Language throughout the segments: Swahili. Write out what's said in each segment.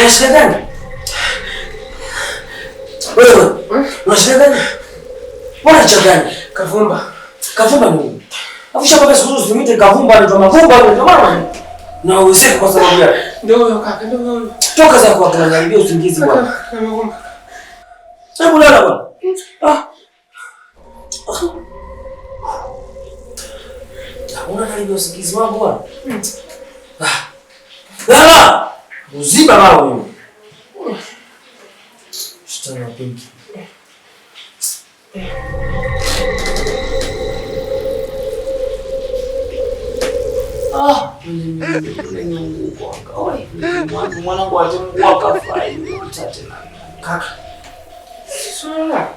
Una shida gani? Wewe, una shida gani? Mbona shida gani? Kavumba. Kavumba nini? Afisha baba siku zote nimite Kavumba ndio Mavumba ndio mama. Na usiku kwa sababu ya. Ndio huyo kaka, ndio huyo. Toka za kwa kuniambia usingizi bwana. Mavumba. Hebu lala bwana. Unaniambia usingizi wangu bwana. Lala! Uziba mama mimi. Shtana pinki. Mwanangu atemwaka fai tena. Kaka. Sala.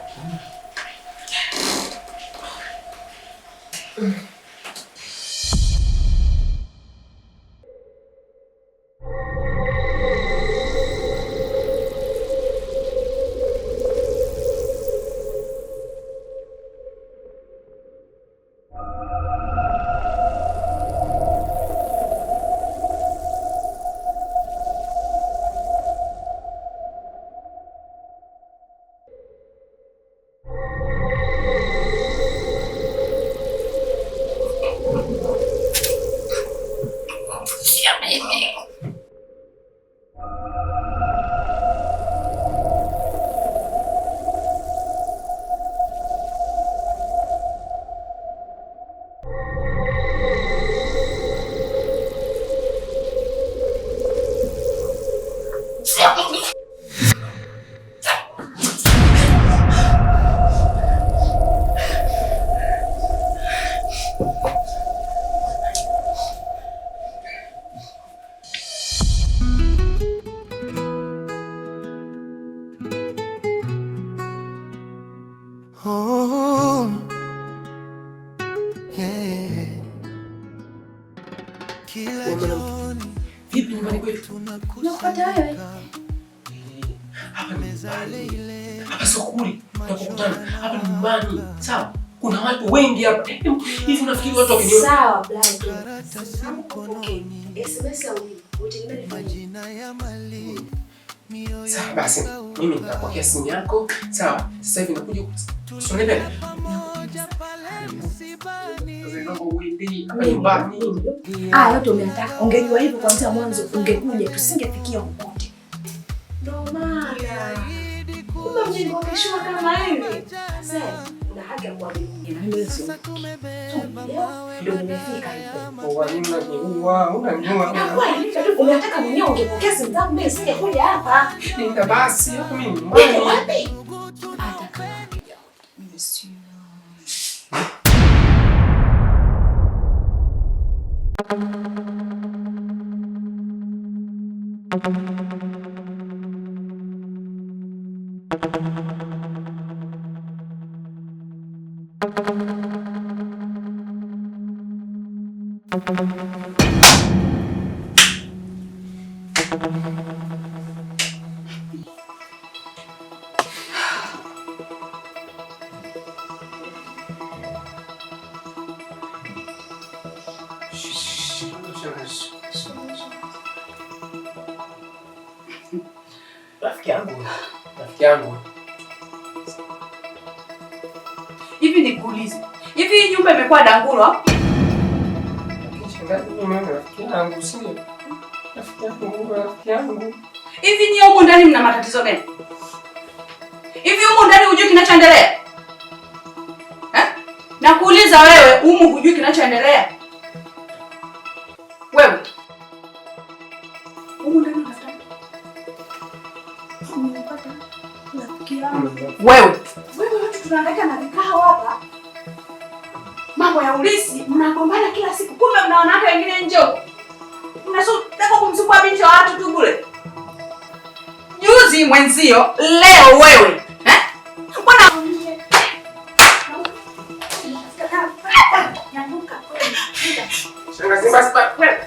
Vipi nyumbani kwetu? Unapata wewe? Hapa ni nyumbani. Hapa sio kuli. Tutakutana. Hapa ni nyumbani. Sawa? Kuna watu wengi hapa. Hivi unafikiri watu wakiniona? Sawa, Blake. Okay. SMS au utegemea majina ya mali. Sawa basi. Mimi nitapokea simu yako. Sawa? Sasa hivi nakuja kusongelea. Yote umetaka. Ungejua hivyo kuanzia mwanzo ungekuja tusingefikia huko. Ndio maana. Kumbe mjengokeshwa kama hivi. Sasa una haki ya kuamini. Na mimi sio. Ndio nimefika hivi. Unataka mwenyewe ungepokea simu zangu mimi singekuja hapa. Nenda basi hapo mimi. Wapi? Hata kama mimi sio. Rafiki yangu. Hivi nikuulize. Hivi nyumba imekuwa dangulo? Rafiki yangu. Hivi ni huko ndani mna matatizo gani? Hivi huko ndani hujui kinachoendelea? Nakuuliza wewe, humu hujui kinachoendelea? Wewe. Humu ndani unafanya? Wewe tunahangaika na vikao hapa. Mambo ya ulisi, mnagombana kila siku. Kumbe mna wanawake wengine nje. Mnataka kumsumbua binti wa watu tu bure. Juzi mwenzio, leo wewe. Mbona Shangazi basi wewe.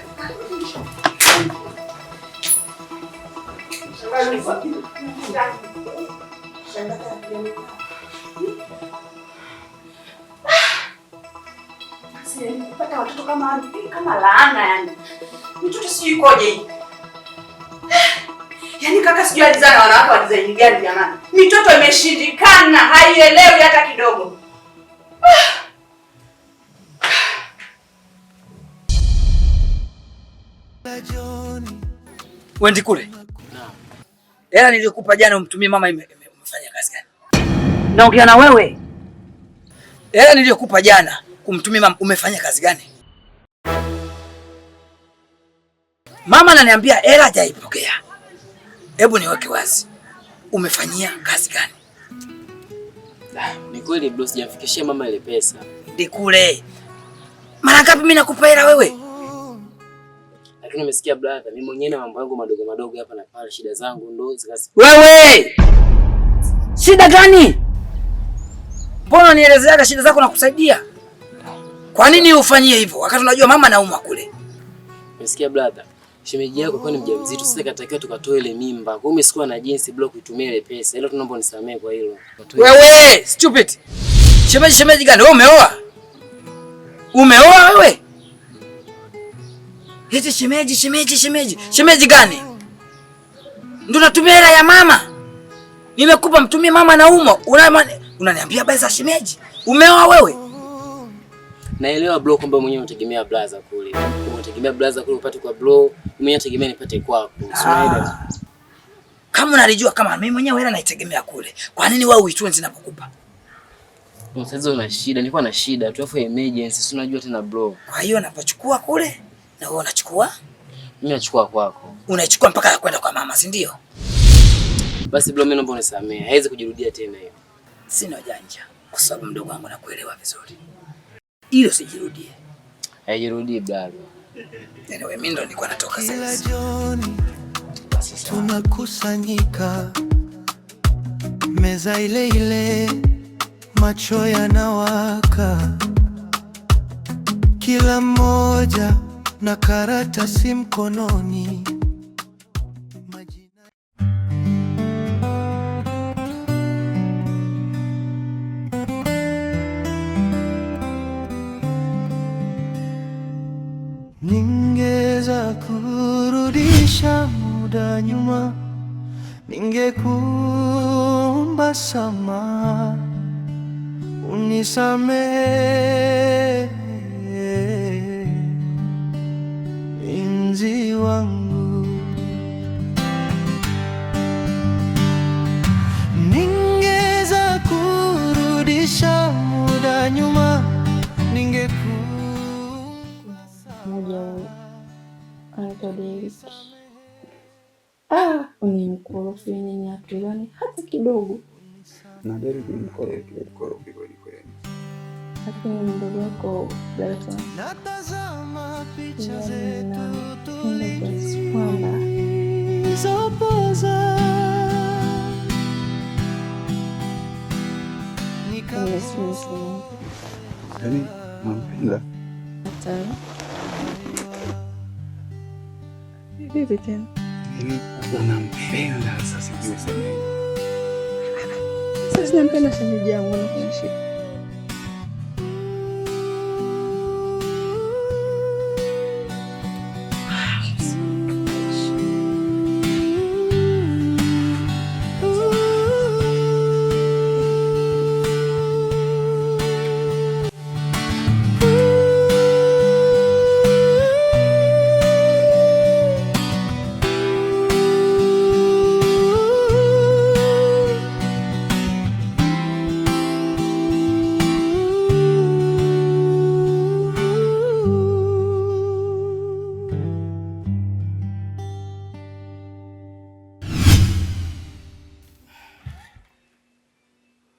Kupata watoto kama laana yani. Mtoto si yukoje hii? Yaani kaka sijui alizana wanawake wa design gani jamani. Mitoto imeshindikana, haielewi hata kidogo. Wendi kule. Naam. Hela nilikupa jana umtumie mama umefanya kazi gani? Naongea na wewe. Hela nilikupa jana kumtumia mama umefanya kazi gani? Mama ananiambia hela hajaipokea. Hebu niweke wazi. Umefanyia kazi gani? Ni kweli bro, sijamfikishia mama ile pesa. Ndi kule. Mara ngapi mimi nakupa hela wewe? Lakini umesikia brother, mimi mwenyewe na mambo yangu madogo madogo hapa na pale, shida zangu ndo zikasi. Wewe! Shida gani? Mbona nielezeaga shida zako na kusaidia? Kwa nini ufanyie hivyo wakati unajua mama anaumwa kule? Umesikia brother? Shemeji yako kwa ni mjamzito, sasa katakiwa tukatoe ile mimba. Kwa hiyo umesikuwa na jinsi bro kuitumia ile pesa. Hilo tunaomba unisamee kwa hilo. Wewe, stupid. Shemeji gani? Wewe umeoa? Umeoa wewe? Eti shemeji gani? Ndio natumia hela ya mama. Nimekupa mtumie mama na umo. Unaniambia habari za shemeji? Umeoa wewe? Naelewa bro kwamba mwenyewe unategemea blaza kule. Unategemea blaza kule upate kwa bro, mwenyewe unategemea nipate kwako. Kama unalijua kama mimi mwenyewe hela naitegemea kule. Kwa nini wewe uitunze ninapokupa? Sasa una shida, nilikuwa na shida tu afu emergency, si unajua tena bro. Kwa hiyo napochukua kule na wewe unachukua? Mimi nachukua kwako. Unaichukua mpaka kwenda kwa mama, si ndio? Basi bro, mimi naomba unisamee. Haiwezi kujirudia tena hiyo. Sina janja kwa sababu mdogo wangu nakuelewa vizuri. Hilo sijirudie. Haijirudii brother. Anyway, mimi ndo nilikuwa natoka sasa. Tunakusanyika meza ile ile, macho yanawaka, kila mmoja na karatasi mkononi. Ningeweza kurudisha muda nyuma, ningekuomba sama, unisamehe mpenzi wangu. Ningeweza kurudisha muda nyuma, Unimkorofi nini hatuelewani hata kidogo. Na Derek mkorofi kweli. Lakini mdogo wako Dalton. Natazama picha zetu kwamba zopoza yaani nampenda. Hata vipi tena? Yaani unampenda sasa, sijui sema. Sasa nampenda shemeji yangu na kuna shida.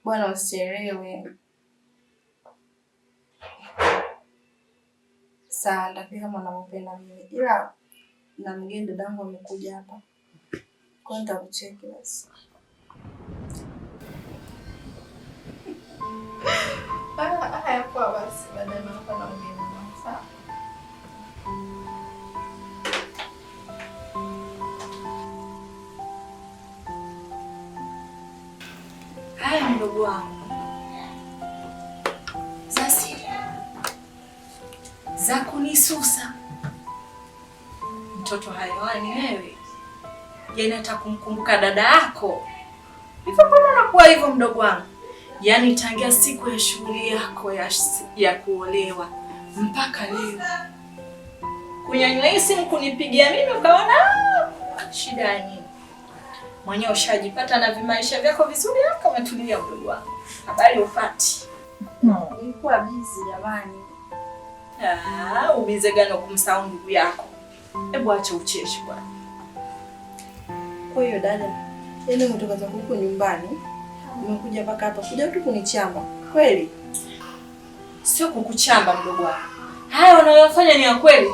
Bwana usichelewe. Sawa, ndapika kama unampenda mimi. Ila na mgeni dadangu amekuja hapa. Kwa hiyo nitakucheki basi. Haya kwa basi baadaye naomba na mgeni wangu. Sawa. Haya mdogo wangu. Sasa za kunisusa. Mtoto hayawani wewe. Yaani hata kumkumbuka dada yako. Hivyo mbona unakuwa hivyo mdogo wangu? Yaani tangia siku ya shughuli yako ya kuolewa mpaka leo. Kunyanyua hii simu kunipigia mimi ukaona shida nini? Mwenyewe ushajipata na vimaisha vyako vizuri hapa umetulia mdogo wangu. Habari upati. Nilikuwa busy jamani. Ubize gani kumsahau ndugu yako? Hebu acha ucheshi bwana. Kwa hiyo dada, yaani umetoka zako huko nyumbani, umekuja mpaka hapa kuja tu kunichamba. Kweli? Sio kukuchamba mdogo wangu. Haya unayofanya ni ya kweli.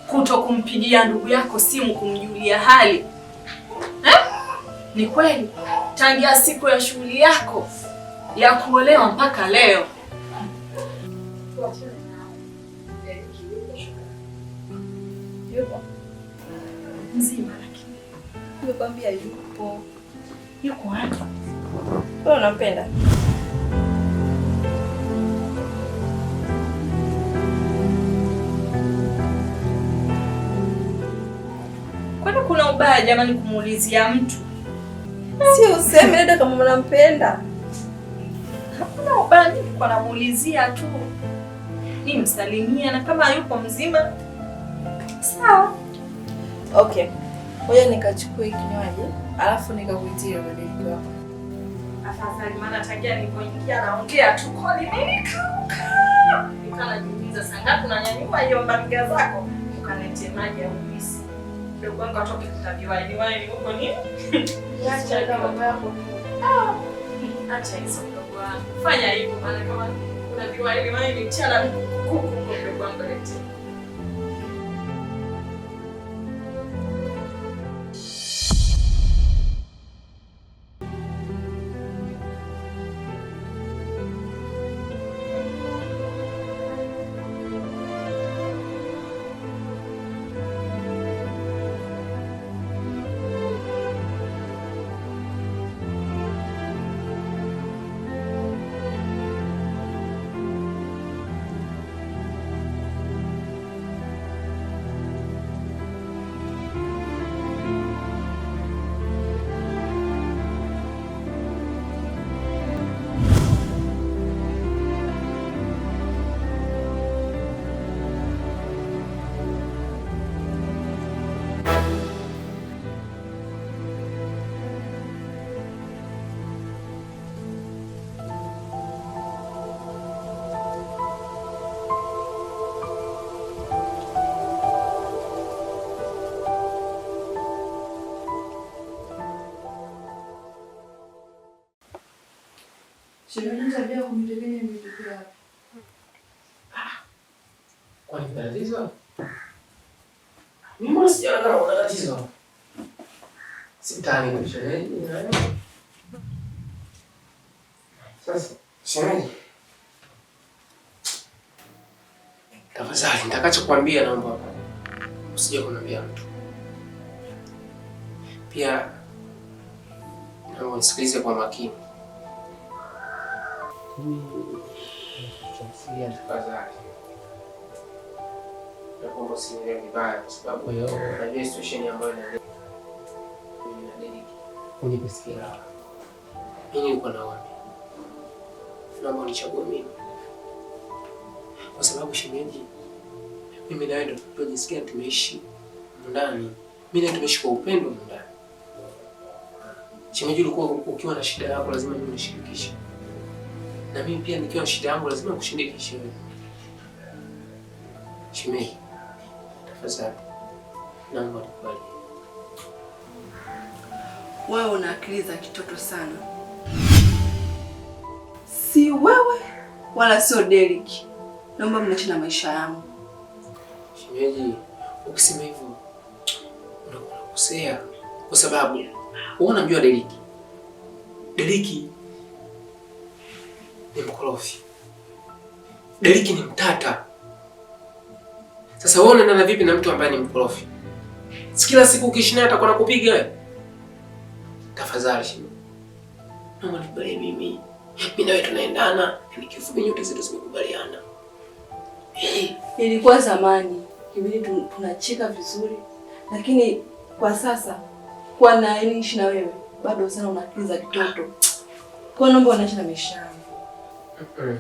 Kutokumpigia ndugu yako simu kumjulia hali. Ni kweli. Tangia siku ya shughuli yako ya kuolewa mpaka leo. Yupo Mzima lakini. nimekwambia yupo. Yuko hapa. Wewe unampenda? Kwani kuna ubaya jamani kumuulizia mtu? Sio useme dada kama unampenda. Hakuna ubaya, nilikuwa namuulizia tu. Nimsalimia na kama yupo mzima sawa. Okay. Ngoja nikachukue kinywaji, alafu nikakuitia badiliko wako. Afadhali maana tangia nilipoingia naongea tu kodi nini kauka. Nikanajiuliza saa ngapi unanyanyua hiyo mbaga zako ukaniletea maji au juisi. Ndio wangu atoke kutabiwa ni wale huko nini? Acha kama mambo yako. Acha hizo ndogo wangu. Fanya hivyo maana kama unabiwa ile wale ni mchana kuku ndogo wangu lete. Shemeji tabia kumtegemea mtu kwa. Kwani kuna tatizo? Mimi mbona sijaona kama kuna tatizo? Sitani kwa shemeji. Sasa, shemeji. Tafadhali, nitakachokuambia naomba usije kuniambia mtu. Pia naomba unisikilize kwa makini. Tafadhali. Naomba usinielewe vibaya kwa sababu unajua situation ambayo inaendelea. Unipesikia. Mimi niko na wewe. Naomba unichague mimi. Kwa sababu shemeji, mimi na wewe ndio tunajisikia tumeishi ndani. Mimi na tumeishi kwa upendo ndani. Shemeji, ulikuwa ukiwa na shida yako lazima mimi nishirikishe. Na mimi pia nikiwa na shida yangu lazima kushirikishe wewe. Shemeji, tafadhali naomba nikubali. Wewe una akili za kitoto sana. Si wewe wala sio Derek. Naomba mniache na maisha yangu. Shemeji, ukisema hivyo unakosea kwa sababu wewe unamjua Derek. Derek ni mkorofi. Derek ni mtata. Sasa wewe unaendana vipi na mtu ambaye ni mkorofi? Kila siku ukiishi naye atakuwa anakupiga wewe. Tafadhali shemeji. Naomba nikubali mimi. Mimi na wewe tunaendana. Ni kifupi nyote zetu zimekubaliana. Ilikuwa zamani, kibidi tunacheka vizuri. Lakini kwa sasa kwa na niishi na wewe. Bado sana una akili za kitoto. Kwa naomba unaishi na maisha yangu.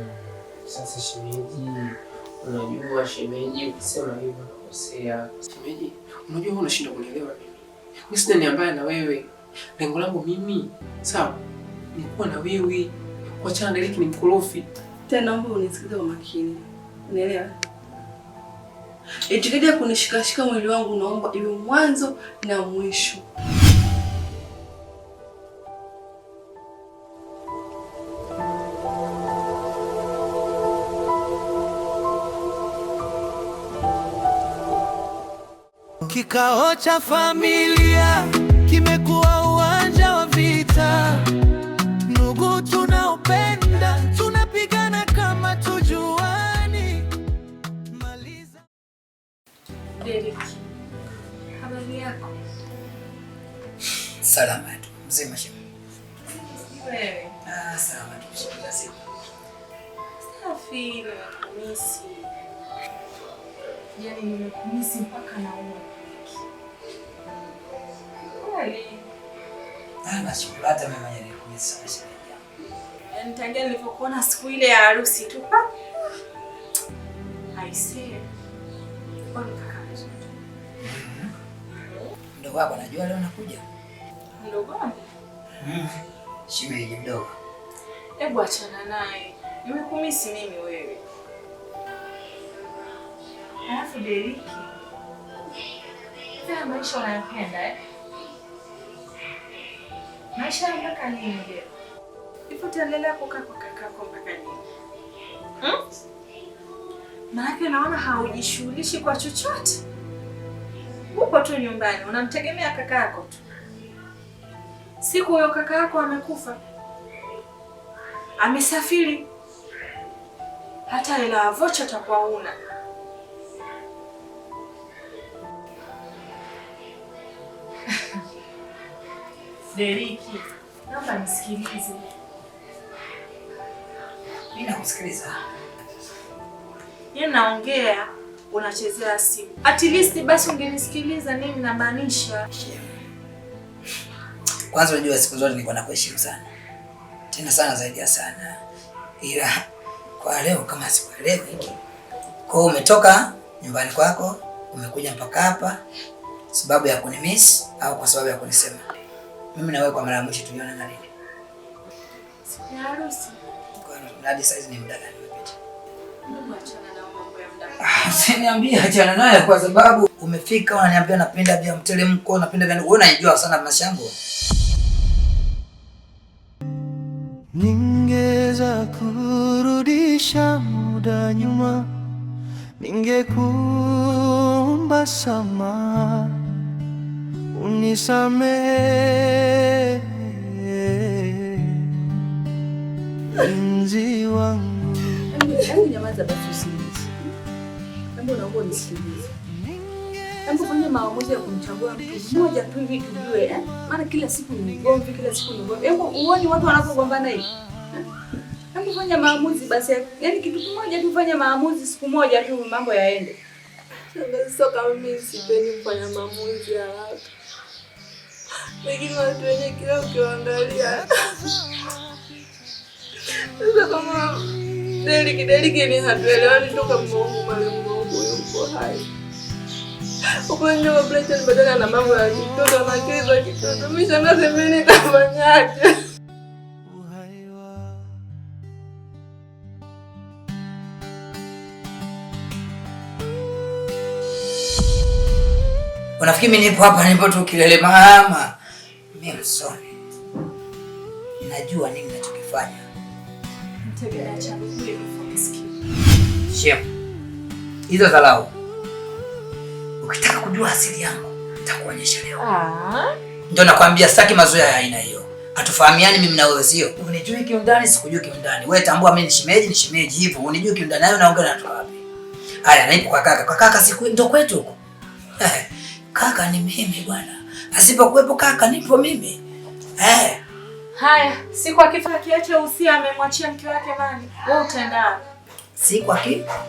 Sasa shemeji, unajua shemeji, ukisema hivyo unakosea. Shemeji, unajua wewe unashinda kunielewa mimi. Mimi sina nia mbaya na wewe. Lengo langu mimi, sawa, ni kuwa na wewe. Kuachana na Deriki ni mkorofi. Tena naomba unisikilize kwa makini. Unaelewa? Itikadi ya kunishikashika mwili wangu naomba iwe mwanzo na mwisho. Kikao cha familia kimekuwa uwanja wa vita. Ndugu tunaopenda tunapigana kama tujuani. Maliza. Deriki, habari yako? Salama tu. Mzima shemeji. Wewe? Salama tu shemeji. Lazima. Safi, nimekumisi. Yaani nimekumisi mpaka nauma. Kweli? Basi hata mimi mwenyewe nimekumisi sana shemeji. Yaani tangia nilipokuona siku ile ya harusi tu. I see. Kwa kaka mzuri. Ndio baba najua leo nakuja. Ndogo wangu? Shemeji mdogo. Hebu achana naye. Nimekumisi mimi wewe. Alafu Deriki. Haya maisha unayopenda Maisha mpaka nini ndio? Ipo utaendelea kukaa kwa kakako mpaka nini? Maana naona haujishughulishi kwa chochote. Upo tu nyumbani, unamtegemea kaka yako tu. Siku huyo kaka yako amekufa. Amesafiri. Hata hela vocha takuwa una. Deriki, naomba nisikilize. Mimi nakusikiliza. Yeye naongea, unachezea simu. At least basi ungenisikiliza nini namaanisha. Kwanza unajua siku zote nilikuwa nakuheshimu sana. Tena sana zaidi ya sana. Ila kwa leo kama sikuelewi. Kwa umetoka nyumbani kwako, umekuja mpaka hapa sababu ya kunimiss au kwa sababu ya kunisema? Mimi na wewe kwa mara ya mwisho tuliona na nini? Siku ya harusi. Kwa hadi saizi ni muda gani umepita? Mungu achana na mambo ya muda. Usiniambie achana naye kwa sababu umefika unaniambia napenda vya mteremko, napenda vya wewe unajua sana mashango. Ningeweza kurudisha muda nyuma, ningekuomba sama unisamehe mpenzi wangu. Hebu nyamaza basi usikilize. Hebu naomba nisikilize. Hebu fanya maamuzi ya kumchagua mtu mmoja tu hivi tujue maana kila siku ni ugomvi, kila siku ni ugomvi. Hebu uone watu wanapogombana hivi. Hebu fanya maamuzi basi. Yaani kitu kimoja tu, fanya maamuzi siku moja tu mambo yaende. Sasa kama mimi sipendi kufanya maamuzi haraka. Lakini watu wenye kila ukiangalia. Sasa kama Deriki ni hatuelewani toka Mungu marehemu yuko hai. Upande wa Brighton badala na mambo ya kitoto na kiza kitoto. Mimi shangazi mimi nitafanyaje? Unafikiri mimi nipo hapa nipo tu kilele mama? Mimi msomi. Najua nini ninachokifanya. Mtegemea changu kule mfumski. Shem. Hizo dharau. Ukitaka kujua asili yangu, nitakuonyesha leo. Ndio nakwambia sitaki mazoea ya aina hiyo. Hatufahamiani mimi na wewe sio? Unijui kiundani, sikujui kiundani. Wewe tambua mimi ni shemeji hivyo. Unijui kiundani nayo naongea na watu wapi? Haya, naipo kwa kaka. Kwa kaka siku ndio kwetu huko. Kaka ni mimi bwana. Asipokuwepo kaka nipo mimi. Haya, siku akifa kiache usia amemwachia mke wake nani? Wewe utaenda. Siku akifa.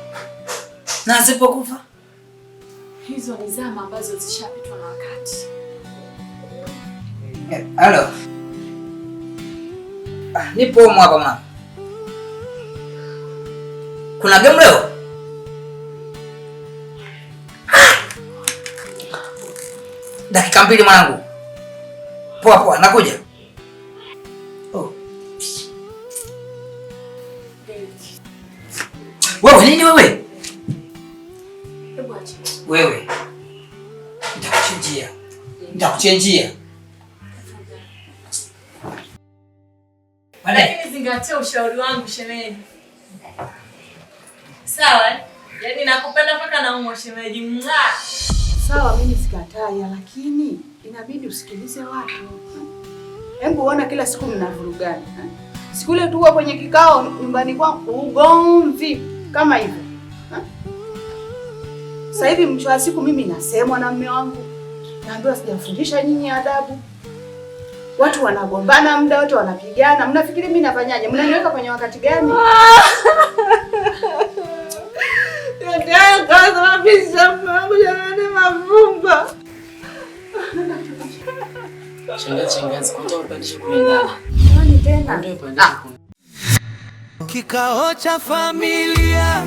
Na asipokufa? Hizo ni zama ambazo zishapitwa na wakati. Halo. Nipo huko hapa mwanangu. Kuna game leo? Dakika 2 mwanangu. Poa, nakuja. Oh. Wewe nini wewe? Wewe. Nitakuchenjia. Lakini zingatia ushauri wangu shemeji. Sawa? Yaani nakupenda mpaka naumwa shemeji. Mwa. Sawa, mimi sikatai, lakini inabidi usikilize watu. Hebu uona kila siku mnavurugana. Siku ile tu kwenye kikao nyumbani kwangu ugomvi kama hivyo. Sasa hivi mwisho wa siku mimi nasemwa na mume wangu. Naambiwa sijafundisha nyinyi adabu. Watu wanagombana muda wote, wanapigana. Mnafikiri mimi nafanyaje? Mnaniweka kwenye wakati gani? Ndio kaza mabisha mambo jamani mavumba. Shangazi, kutoa upandishe kwenda. Nani tena? Ndio upandishe. Kikao cha familia